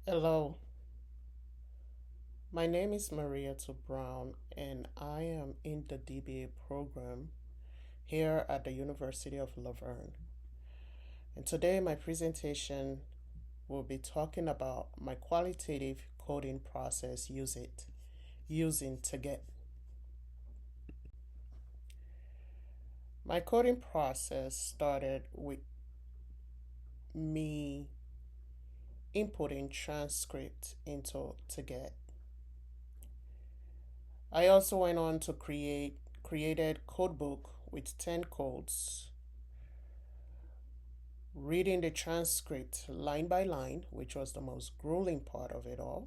Hello, my name is Marietta Brown, and I am in the DBA program here at the University of Laverne. And today, my presentation will be talking about my qualitative coding process using Taguette. My coding process started with me inputting transcript into Taguette. I also went on to created codebook with 10 codes, reading the transcript line by line, which was the most grueling part of it all,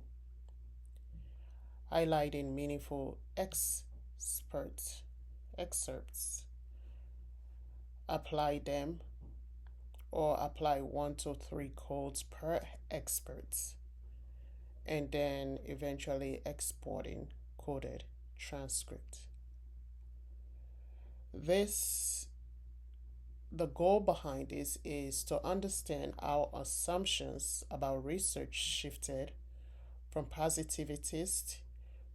highlighting meaningful excerpts, apply them or apply 1 to 3 codes per experts, and then eventually exporting coded transcript. This The goal behind this is to understand how assumptions about research shifted from positivist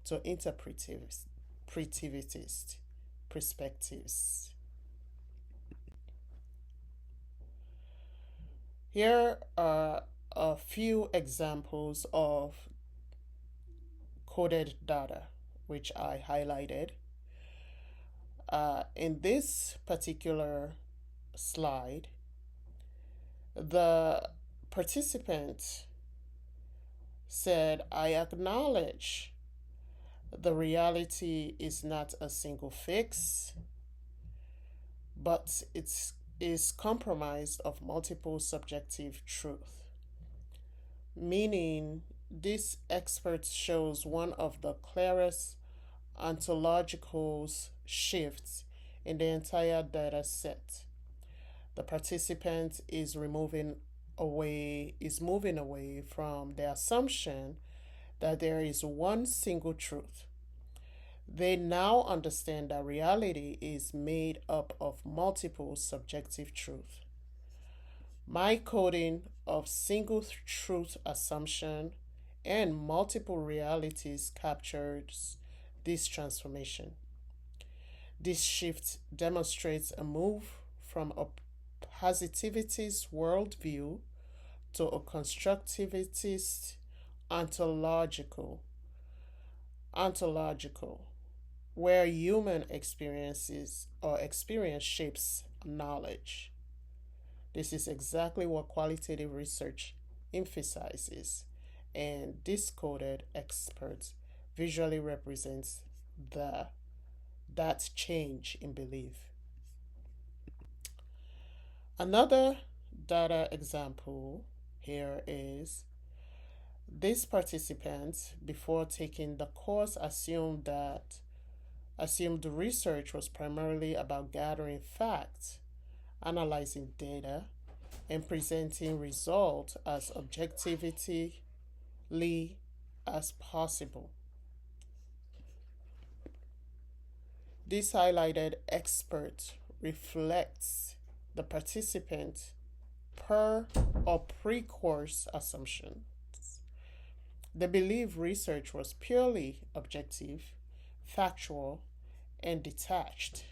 to interpretivist perspectives. Here are a few examples of coded data which I highlighted. In this particular slide, the participant said, I acknowledge the reality is not a single fix, but it is comprised of multiple subjective truth. Meaning, this expert shows one of the clearest ontological shifts in the entire data set. The participant is moving away from the assumption that there is one single truth. They now understand that reality is made up of multiple subjective truths. My coding of single truth assumption and multiple realities captures this transformation. This shift demonstrates a move from a positivist worldview to a constructivist ontological, where human experience shapes knowledge. This is exactly what qualitative research emphasizes, and this coded experts visually represents the that change in belief. Another data example here is this participant, before taking the course, assumed the research was primarily about gathering facts, analyzing data, and presenting results as objectively as possible. This highlighted expert reflects the participant per or pre-course assumptions. They believe research was purely objective, factual, and detached.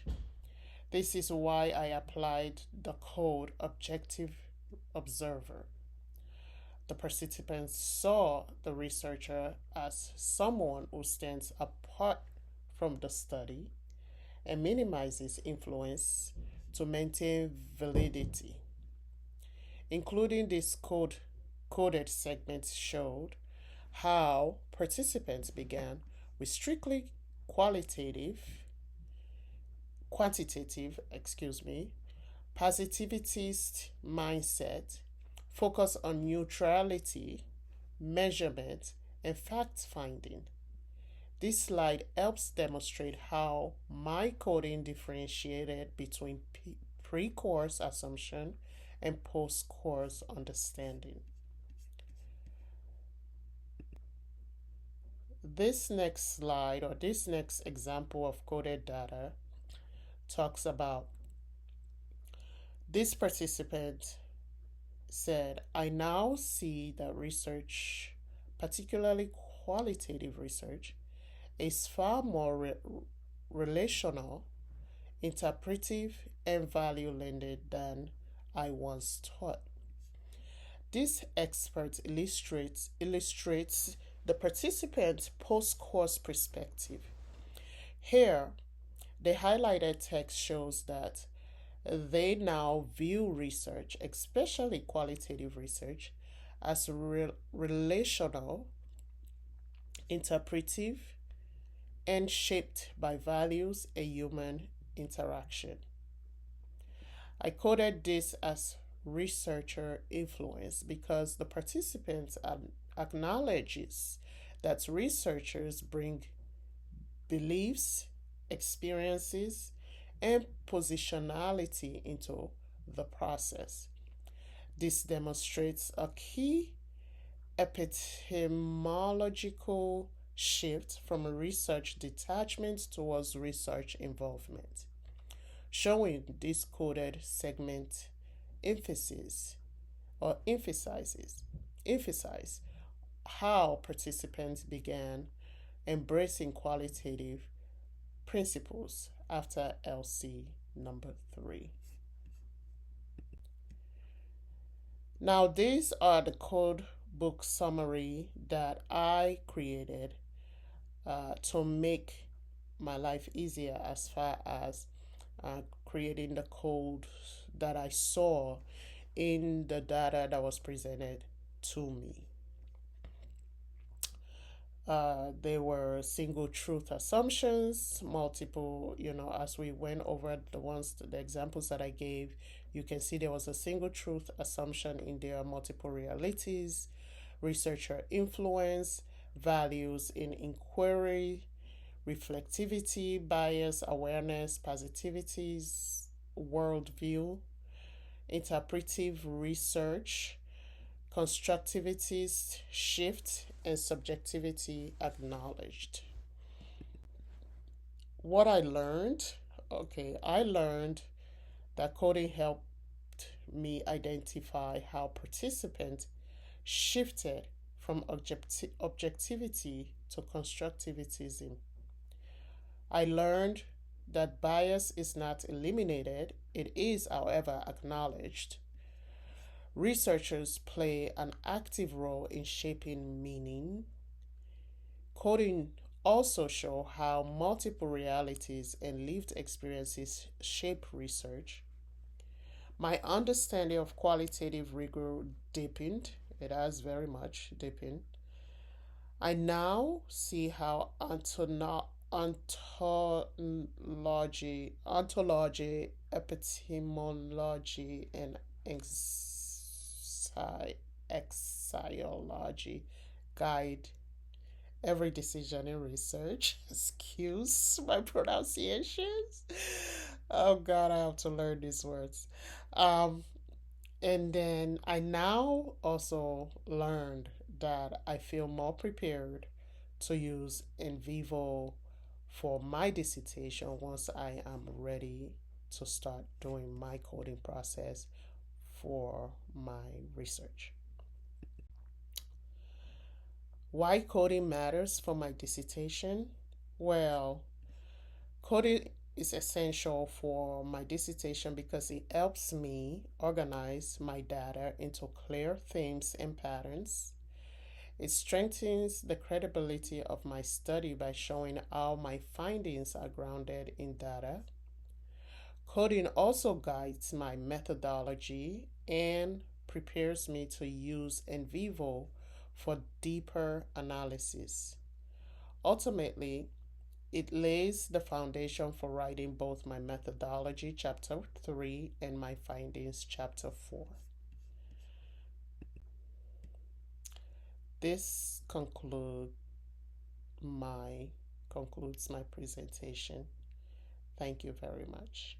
This is why I applied the code objective observer. The participants saw the researcher as someone who stands apart from the study and minimizes influence to maintain validity. Including this coded segments showed how participants began with strictly quantitative, positivist mindset, focus on neutrality, measurement, and fact finding. This slide helps demonstrate how my coding differentiated between pre-course assumption and post-course understanding. This next slide or this next example of coded data talks about this participant said, I now see that research particularly qualitative research, is far more relational, interpretive, and value landed than I once thought. This expert illustrates the participant's post course perspective. Here, the highlighted text shows that they now view research, especially qualitative research, as relational, interpretive, and shaped by values and human interaction. I coded this as researcher influence because the participants acknowledges that researchers bring beliefs, experiences, and positionality into the process. This demonstrates a key epistemological shift from research detachment towards research involvement, showing this coded segment emphasis or emphasize how participants began embracing qualitative principles after LC number 3. Now, these are the code book summary that I created to make my life easier as far as creating the code that I saw in the data that was presented to me. There were single truth assumptions, multiple, as we went over the examples that I gave, you can see there was a single truth assumption in there, multiple realities, researcher influence, values in inquiry, reflectivity, bias, awareness, positivities, worldview, interpretive research, constructivity, shift, and subjectivity acknowledged. What I learned, I learned that coding helped me identify how participants shifted from objectivity to constructivism. I learned that bias is not eliminated, it is, however, acknowledged. Researchers play an active role in shaping meaning. Coding also shows how multiple realities and lived experiences shape research. My understanding of qualitative rigor deepened. It has very much deepened. I now see how ontology, epistemology, and axiology guide every decision in research. Excuse my pronunciations. Oh God, I have to learn these words. And then I now also learned that I feel more prepared to use in vivo for my dissertation once I am ready to start doing my coding process for my research. Why coding matters for my dissertation? Well, coding is essential for my dissertation because it helps me organize my data into clear themes and patterns. It strengthens the credibility of my study by showing how my findings are grounded in data. Coding also guides my methodology and prepares me to use in vivo for deeper analysis. Ultimately, it lays the foundation for writing both my methodology, chapter 3, and my findings, chapter 4. This concludes my presentation. Thank you very much.